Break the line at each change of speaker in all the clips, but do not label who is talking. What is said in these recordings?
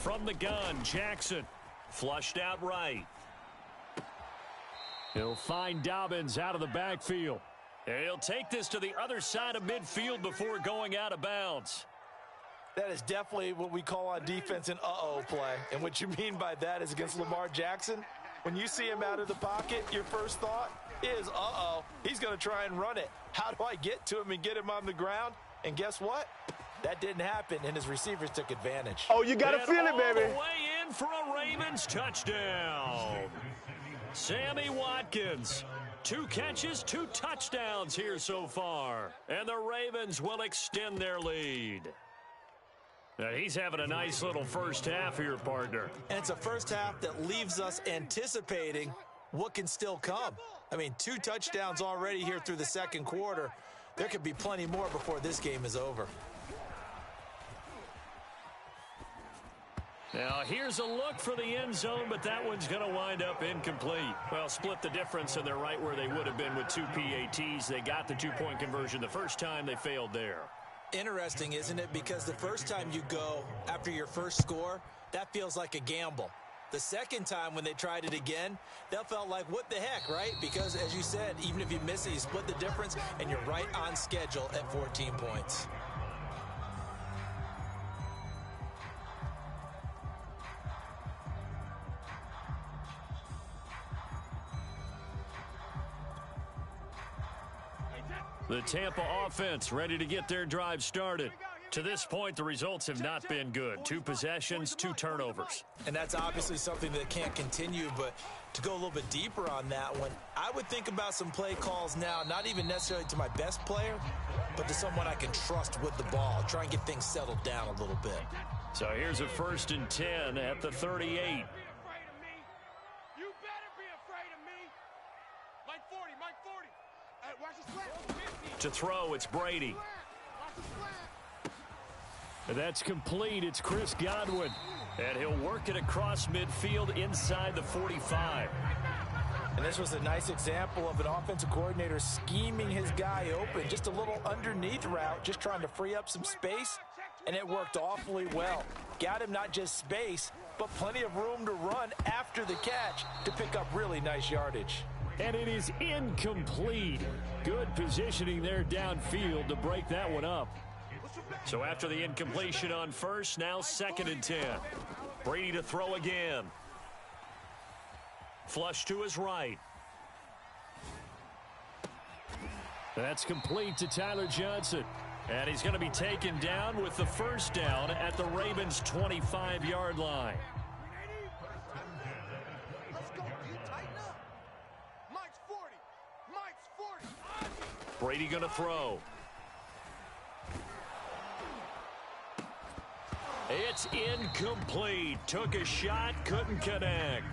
From the gun, Jackson. Flushed out right. He'll find Dobbins out of the backfield. And he'll take this to the other side of midfield before going out of bounds.
That is definitely what we call on defense an uh-oh play. And what you mean by that is against Lamar Jackson, when you see him out of the pocket, your first thought is, uh-oh, he's going to try and run it. How do I get to him and get him on the ground? And guess what? That didn't happen, and his receivers took advantage.
Oh, you got to feel it, baby.
All the way in for a Ravens touchdown. Sammy Watkins. 2 catches, 2 touchdowns here so far. And the Ravens will extend their lead. Now, he's having a nice little first half here, partner.
And it's a first half that leaves us anticipating what can still come. I mean, 2 touchdowns already here through the second quarter. There could be plenty more before this game is over.
Now, here's a look for the end zone, but that one's going to wind up incomplete. Well, split the difference, and they're right where they would have been with 2 PATs. They got the 2-point conversion the first time. They failed there.
Interesting, isn't it? Because the first time you go after your first score, that feels like a gamble. The second time when they tried it again, that felt like, what the heck, right? Because, as you said, even if you miss it, you split the difference, and you're right on schedule at 14 points.
The Tampa offense ready to get their drive started. To this point, the results have not been good. 2 possessions, 2 turnovers.
And that's obviously something that can't continue, but to go a little bit deeper on that one, I would think about some play calls now, not even necessarily to my best player, but to someone I can trust with the ball. Try and get things settled down a little bit.
So here's a 1st and 10 at the 38. To throw, it's Brady. And that's complete. It's Chris Godwin. And he'll work it across midfield inside the 45.
And this was a nice example of an offensive coordinator scheming his guy open. Just a little underneath route, just trying to free up some space. And it worked awfully well. Got him not just space, but plenty of room to run after the catch to pick up really nice yardage.
And it is incomplete. Good positioning there downfield to break that one up. So after the incompletion on first, now 2nd and 10. Brady to throw again. Flush to his right. That's complete to Tyler Johnson. And he's going to be taken down with the first down at the Ravens' 25-yard line. Brady going to throw. It's incomplete. Took a shot, couldn't connect.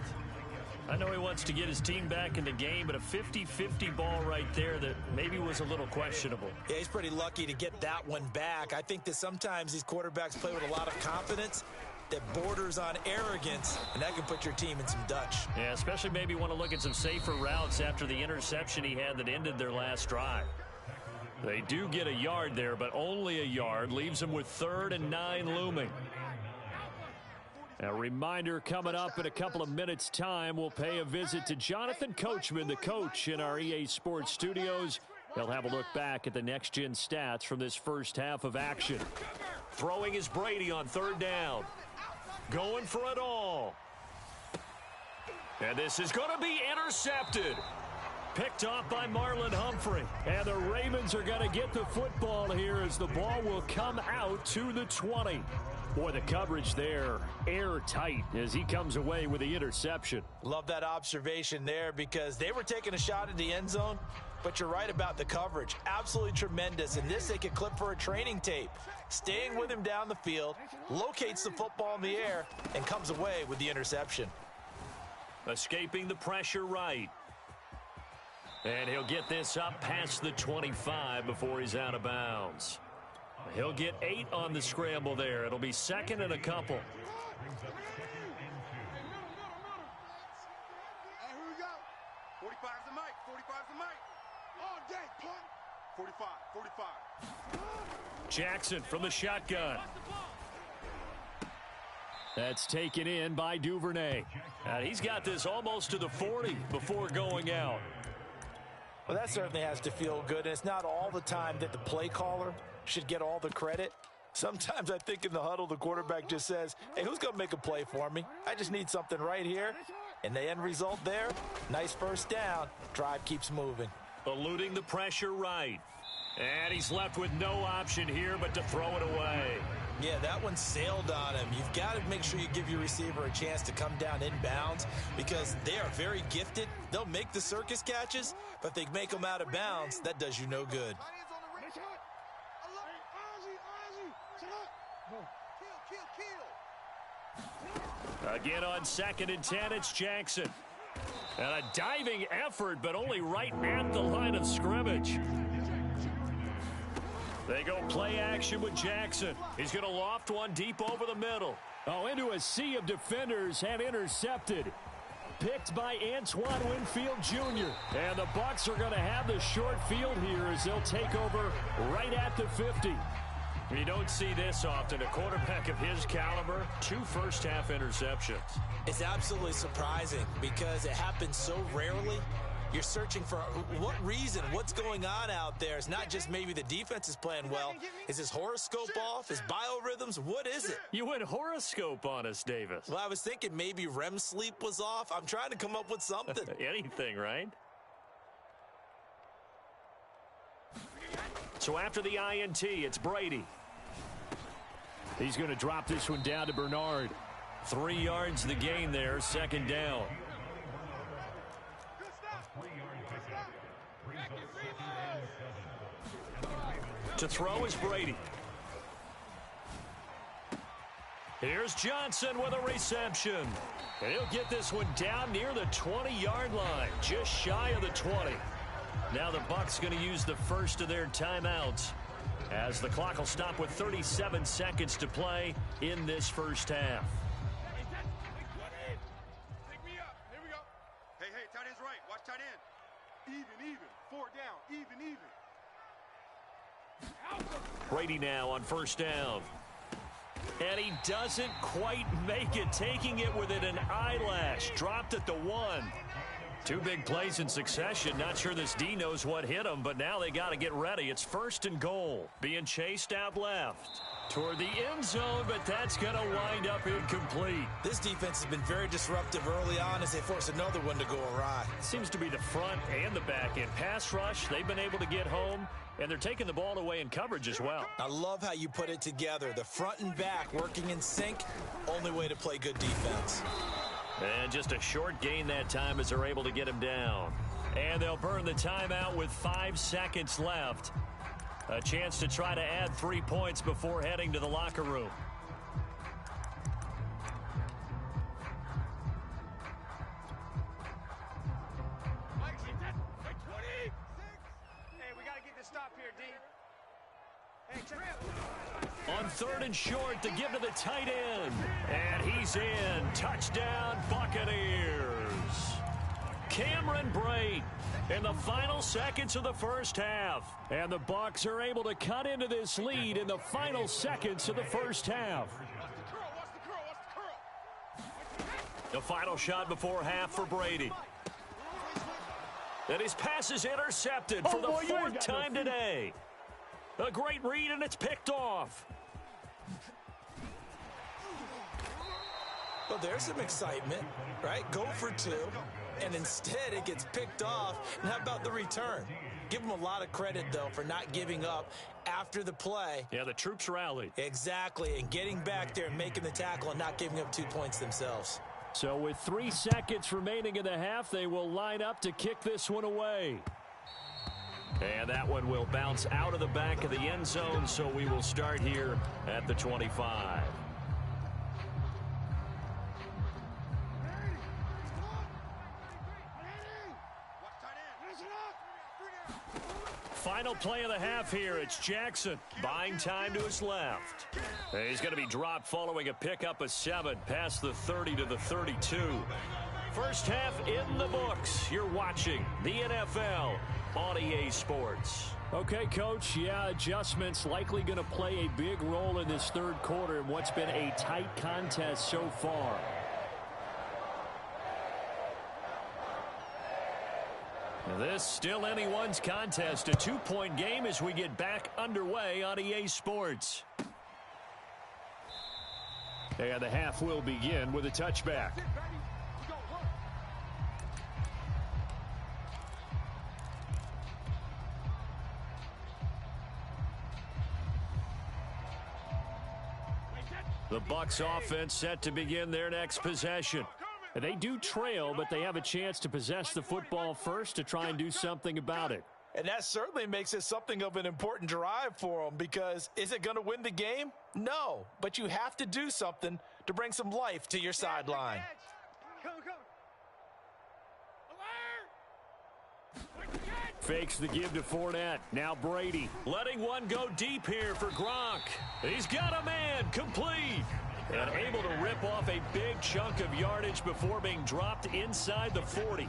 I know he wants to get his team back in the game, but a 50-50 ball right there that maybe was a little questionable.
Yeah, he's pretty lucky to get that one back. I think that sometimes these quarterbacks play with a lot of confidence that borders on arrogance, and that can put your team in some Dutch.
Yeah, especially maybe want to look at some safer routes after the interception he had that ended their last drive. They do get a yard there, but only a yard. Leaves them with 3rd and 9 looming. A reminder coming up in a couple of minutes' time, we'll pay a visit to Jonathan Coachman, the coach in our EA Sports studios. He'll have a look back at the next-gen stats from this first half of action. Throwing is Brady on 3rd down. Going for it all. And this is going to be intercepted. Picked off by Marlon Humphrey. And the Ravens are going to get the football here as the ball will come out to the 20. Boy, the coverage there, airtight as he comes away with the interception.
Love that observation there because they were taking a shot at the end zone, but you're right about the coverage. Absolutely tremendous. And this they could clip for a training tape. Staying with him down the field, locates the football in the air, and comes away with the interception.
Escaping the pressure right. And he'll get this up past the 25 before he's out of bounds. He'll get 8 on the scramble there. It'll be 2nd and a couple.
Hey, here we go. 45's the mic. 45's the mic. All day, punt. 45, 45.
Jackson from the shotgun. That's taken in by Duvernay. He's got this almost to the 40 before going out.
Well, that certainly has to feel good. And it's not all the time that the play caller should get all the credit. Sometimes I think in the huddle, the quarterback just says, hey, who's going to make a play for me? I just need something right here. And the end result there, nice first down. Drive keeps moving.
Eluding the pressure right. And he's left with no option here but to throw it away.
Yeah, that one sailed on him. You've got to make sure you give your receiver a chance to come down inbounds because they are very gifted. They'll make the circus catches, but if they make them out of bounds, that does you no good.
Again on 2nd and 10, it's Jackson. And a diving effort, but only right at the line of scrimmage. They go play action with Jackson. He's going to loft one deep over the middle. Oh, into a sea of defenders and intercepted. Picked by Antoine Winfield Jr. And the Bucs are going to have the short field here as they'll take over right at the 50. You don't see this often. A quarterback of his caliber, 2 first-half interceptions.
It's absolutely surprising because it happens so rarely. You're searching for what reason, what's going on out there. It's not just maybe the defense is playing well. Is his horoscope off? His biorhythms? What is it?
You went horoscope on us, Davis.
Well, I was thinking maybe REM sleep was off. I'm trying to come up with something.
Anything, right? So after the INT, it's Brady. He's going to drop this one down to Bernard. 3 yards the gain there, 2nd down. To throw is Brady. Here's Johnson with a reception. And he'll get this one down near the 20-yard line, just shy of the 20. Now the Bucs going to use the first of their timeouts, as the clock will stop with 37 seconds to play in this first half.
Take me up. Here we go. Hey, tight end's right. Watch tight end. Even. 4 down. Even.
Brady now on 1st down. And he doesn't quite make it, taking it within an eyelash. Dropped at the 1. 2 big plays in succession. Not sure this D knows what hit him, but now they got to get ready. It's 1st and goal. Being chased out left toward the end zone, but that's going to wind up incomplete.
This defense has been very disruptive early on as they force another one to go awry.
Seems to be the front and the back end. Pass rush, they've been able to get home, and they're taking the ball away in coverage as well.
I love how you put it together. The front and back working in sync, only way to play good defense.
And just a short gain that time as they're able to get him down. And they'll burn the timeout with 5 seconds left. A chance to try to add 3 points before heading to the locker room.
Hey, we got to get this stop here, D. Hey, check it out.
On 3rd and short to give to the tight end. And he's in. Touchdown, Buccaneers. Cameron Brate in the final seconds of the first half. And the Bucs are able to cut into this lead in the final seconds of the first half. The final shot before half for Brady. And his pass is intercepted for the 4th time today. A great read, and it's picked off.
Well, there's some excitement, right? Go for 2, and instead it gets picked off. And how about the return? Give them a lot of credit, though, for not giving up after the play.
Yeah, the troops rallied.
Exactly, and getting back there and making the tackle and not giving up 2 points themselves.
So with 3 seconds remaining in the half, they will line up to kick this one away. And that one will bounce out of the back of the end zone, so we will start here at the 25. Final play of the half here. It's Jackson buying time to his left. He's going to be dropped following a pickup of 7 past the 30 to the 32. First half in the books. You're watching the NFL on EA Sports. Okay, Coach, yeah, adjustments likely going to play a big role in this third quarter in what's been a tight contest so far. This still anyone's contest, a 2-point game as we get back underway on EA Sports. And the half will begin with a touchback. The Bucs offense set to begin their next possession. They do trail, but they have a chance to possess the football first to try and do something about it.
And that certainly makes it something of an important drive for them, because is it going to win the game? No, but you have to do something to bring some life to your sideline.
Fakes the give to Fournette. Now Brady letting one go deep here for Gronk. He's got a man complete. And able to rip off a big chunk of yardage before being dropped inside the 40.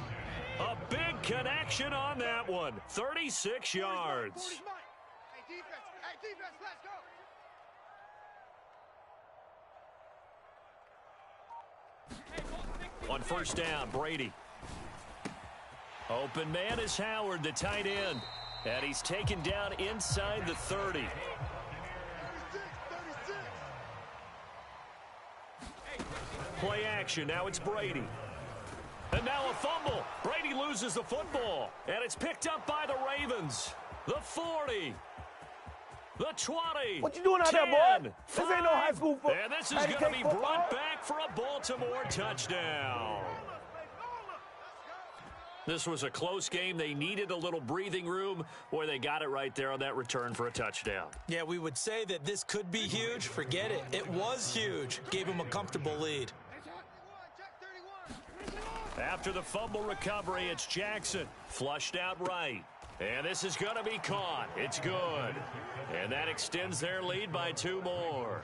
A big connection on that one. 36 yards.
Hey, defense, let's go.
On first down, Brady. Open man is Howard, the tight end. And he's taken down inside the 30. Play action. Now it's Brady. And now a fumble. Brady loses the football. And it's picked up by the Ravens. The 40. The 20.
What you doing out
10,
there, boy?
5,
This ain't no high school football.
And this is going to be brought back for a Baltimore touchdown. This was a close game. They needed a little breathing room. Boy, they got it right there on that return for a touchdown.
Yeah, we would say that this could be huge. Forget it. It was huge. Gave him a comfortable lead.
After the fumble recovery, it's Jackson. Flushed out right. And this is going to be caught. It's good. And that extends their lead by 2 more.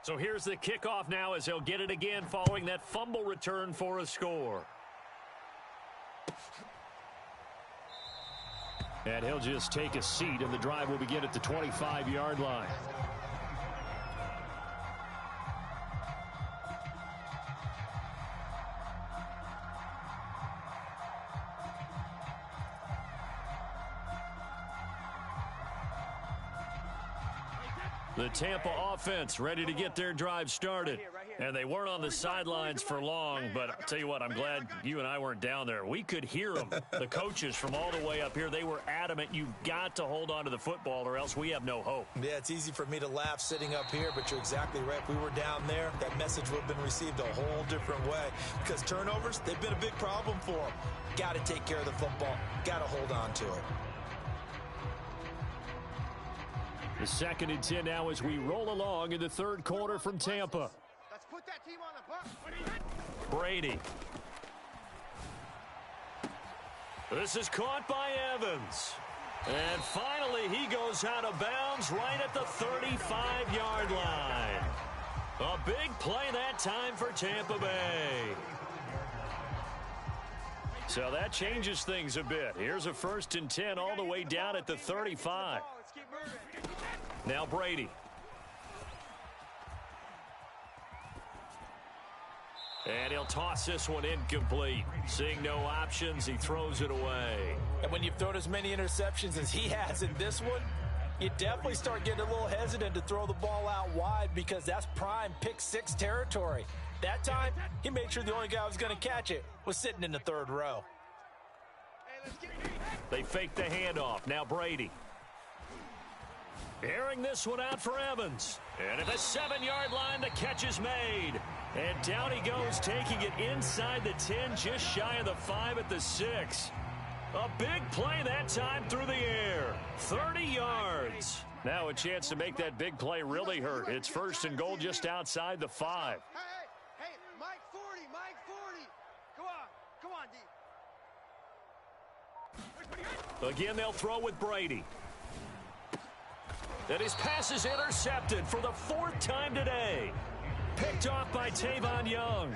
So here's the kickoff now as he'll get it again following that fumble return for a score. And he'll just take a seat, and the drive will begin at the 25-yard line. The Tampa offense ready to get their drive started. And they weren't on the sidelines for long, but I'll tell you what, I'm glad you and I weren't down there. We could hear them. The coaches from all the way up here, they were adamant. You've got to hold on to the football or else we have no hope.
Yeah, it's easy for me to laugh sitting up here, but you're exactly right. If we were down there, that message would have been received a whole different way. Because turnovers, they've been a big problem for them. Got to take care of the football. Got to hold on to it.
The 2nd and 10 now as we roll along in the third quarter from Tampa.
Let's put that team on the bus.
Brady. This is caught by Evans. And finally he goes out of bounds right at the 35-yard line. A big play that time for Tampa Bay. So that changes things a bit. Here's a 1st and 10 all the way down at the 35. Now Brady. And he'll toss this one incomplete. Seeing no options, he throws it away.
And when you've thrown as many interceptions as he has in this one, you definitely start getting a little hesitant to throw the ball out wide, because that's prime pick 6 territory. That time, he made sure the only guy who was going to catch it was sitting in the 3rd row.
They fake the handoff. Now Brady. Airing this one out for Evans. And at the 7-yard line, the catch is made. And down he goes, taking it inside the 10, just shy of the 5 at the 6. A big play that time through the air. 30 yards. Now a chance to make that big play really hurt. It's 1st and goal just outside the 5.
Hey, Mike 40, Mike 40. Come on, D.
Again, they'll throw with Brady. And his pass is intercepted for the 4th time today. Picked off by Tavon Young.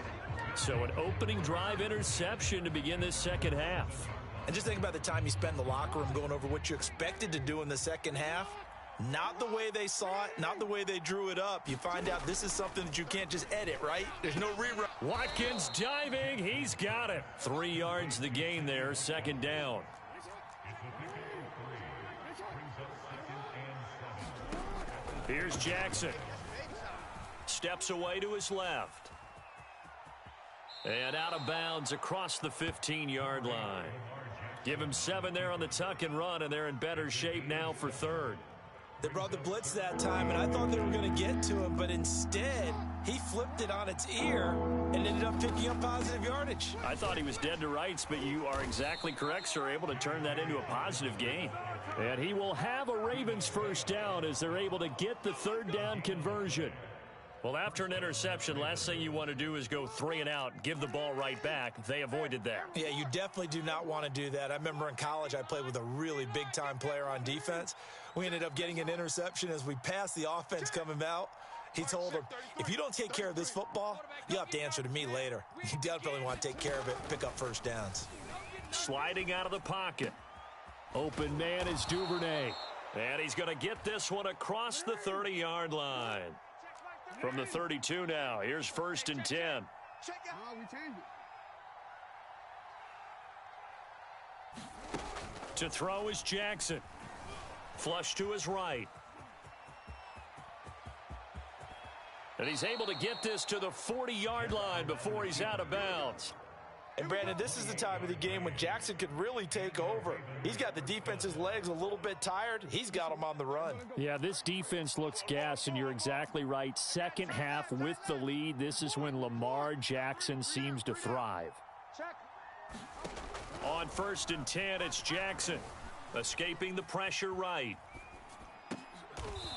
So an opening drive interception to begin this second half.
And just think about the time you spend in the locker room going over what you expected to do in the second half. Not the way they saw it, not the way they drew it up. You find out this is something that you can't just edit, right? There's no rerun.
Watkins diving. He's got it. 3 yards the gain there, second down. Here's Jackson. Steps away to his left. And out of bounds across the 15-yard line. Give him 7 there on the tuck and run, and they're in better shape now for 3rd.
They brought the blitz that time, and I thought they were going to get to him, but instead, he flipped it on its ear and ended up picking up positive yardage.
I thought he was dead to rights, but you are exactly correct, sir, able to turn that into a positive gain. And he will have a Ravens first down as they're able to get the 3rd down conversion. Well, after an interception, last thing you want to do is go 3 and out, give the ball right back. They avoided that.
Yeah, you definitely do not want to do that. I remember in college I played with a really big-time player on defense. We ended up getting an interception as we passed the offense coming out. He told him, if you don't take care of this football, you'll have to answer to me later. You definitely want to take care of it, pick up first downs.
Sliding out of the pocket. Open man is Duvernay. And he's going to get this one across the 30-yard line. From the 32 now, here's 1st and 10. To throw is Jackson. Flush to his right. And he's able to get this to the 40-yard line before he's out of bounds.
And, Brandon, this is the time of the game when Jackson could really take over. He's got the defense's legs a little bit tired. He's got them on the run.
Yeah, this defense looks gassed, and you're exactly right. Second half with the lead, this is when Lamar Jackson seems to thrive. On 1st and 10, it's Jackson. Escaping the pressure right.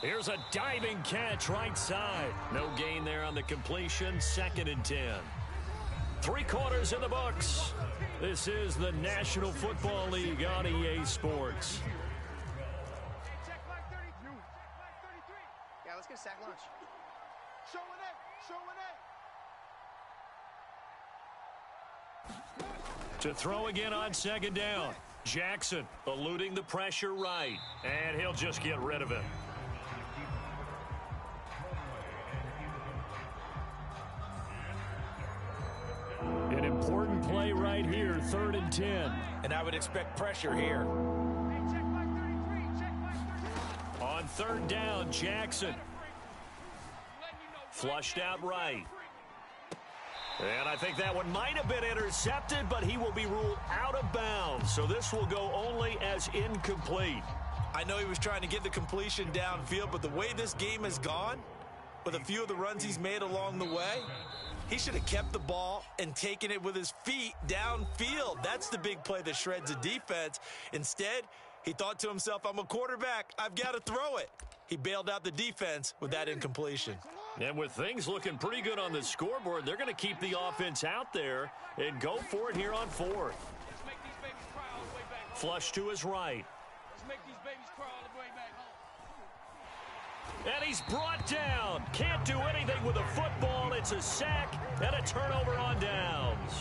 Here's a diving catch right side. No gain there on the completion. 2nd and 10. 3 quarters in the books. This is the National Football League on EA Sports.
Check Mike 32. Check Mike 33. Yeah, let's get a sack lunch. Show an A.
To throw again on 2nd down. Jackson eluding the pressure right. And he'll just get rid of it. An important play right here, 3rd and 10.
And I would expect pressure here.
Check Mike 33. Check Mike 33.
On 3rd down, Jackson. Flushed out right. And I think that one might have been intercepted, but he will be ruled out of bounds. So this will go only as incomplete.
I know he was trying to get the completion downfield, but the way this game has gone, with a few of the runs he's made along the way, he should have kept the ball and taken it with his feet downfield. That's the big play that shreds a defense. Instead, he thought to himself, I'm a quarterback. I've got to throw it. He bailed out the defense with that incompletion.
And with things looking pretty good on the scoreboard, they're going to keep the offense out there and go for it here on 4th. Flush to his right. And he's brought down. Can't do anything with a football. It's a sack and a turnover on downs.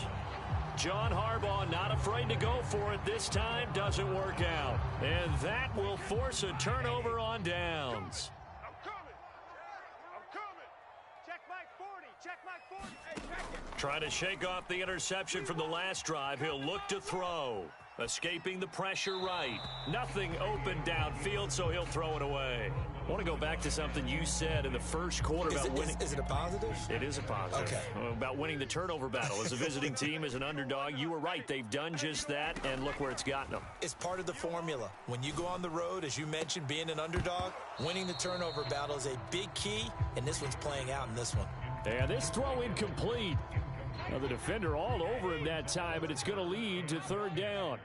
John Harbaugh not afraid to go for it this time. Doesn't work out. And that will force a turnover on downs.
I'm coming. Check Mike 40. Check Mike 40. Hey, check it.
Trying to shake off the interception from the last drive. He'll look to throw. Escaping the pressure right. Nothing open downfield, so he'll throw it away. I want to go back to something you said in the first quarter about winning.
Is it a positive?
It is a positive.
Okay.
About winning the turnover battle. As a visiting team, as an underdog, you were right. They've done just that, and look where it's gotten them.
It's part of the formula. When you go on the road, as you mentioned, being an underdog, winning the turnover battle is a big key, and this one's playing out in this one.
And this throw incomplete. Now the defender all over him that time, but it's going to lead to 3rd down.